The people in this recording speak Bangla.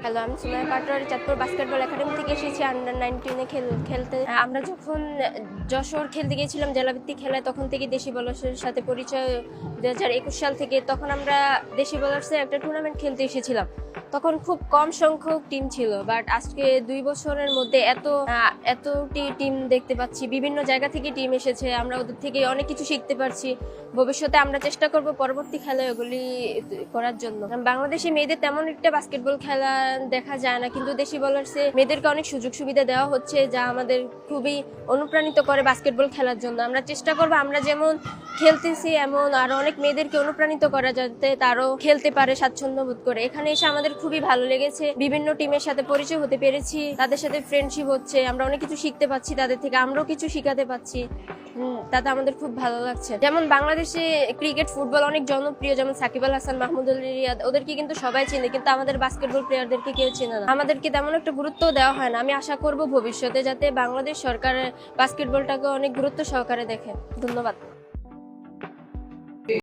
হ্যালো, আমি সুমাইয়া পাটোয়ার চাঁদপুর বাস্কেটবল একাডেমি থেকে এসেছি আন্ডার 19-এ খেলতে। আমরা যখন যশোর খেলতে গিয়েছিলাম জেলাভিত্তিক খেলায়, তখন থেকে দেশি বোলার্সের সাথে পরিচয় 2021 সাল থেকে। তখন আমরা দেশি বোলার্সের একটা টুর্নামেন্ট খেলতে এসেছিলাম। তখন খুব কম সংখ্যক টিম ছিল, বাট আজকে 2 বছরের মধ্যে এত টিম দেখতে পাচ্ছি। বিভিন্ন জায়গা থেকে টিম এসেছে, আমরা ওদের থেকে অনেক কিছু শিখতে পারছি। ভবিষ্যতে আমরা চেষ্টা করব পরবর্তী খেলায় ওগুলি করার জন্য। বাংলাদেশে মেয়েদের তেমন একটা বাস্কেটবল খেলা দেখা যায় না, কিন্তু দেশি বোলার্সে মেয়েদেরকে অনেক সুযোগ সুবিধা দেওয়া হচ্ছে, যা আমাদের খুবই অনুপ্রাণিত করে বাস্কেটবল খেলার জন্য। আমরা চেষ্টা করব আমরা যেমন খেলতেছি এমন আরো অনেক মেয়েদেরকে অনুপ্রাণিত করা, যাতে তারাও খেলতে পারে স্বাচ্ছন্দ্য বোধ করে। এখানে এসে আমাদের খুবই ভালো লেগেছে, বিভিন্ন টিমের সাথে পরিচয় হতে পেরেছি, তাদের সাথে ফ্রেন্ডশিপ হচ্ছে, আমরা অনেক কিছু শিখতে পাচ্ছি তাদের থেকে, আমরাও কিছু শিখাতে পাচ্ছি, তাতে আমাদের খুব ভালো লাগছে। যেমন বাংলাদেশে ক্রিকেট ফুটবল অনেক জনপ্রিয়, যেমন সাকিব আল হাসান, মাহমুদ আলী রিয়াদ, ওদেরকে কিন্তু সবাই চিনে, কিন্তু আমাদের বাস্কেটবল প্লেয়ারদেরকে কেউ চেনে না, আমাদেরকে তেমন একটা গুরুত্ব দেওয়া হয় না। আমি আশা করব ভবিষ্যতে যাতে বাংলাদেশ সরকার বাস্কেটবলটাকে অনেক গুরুত্ব সহকারে দেখে। ধন্যবাদ।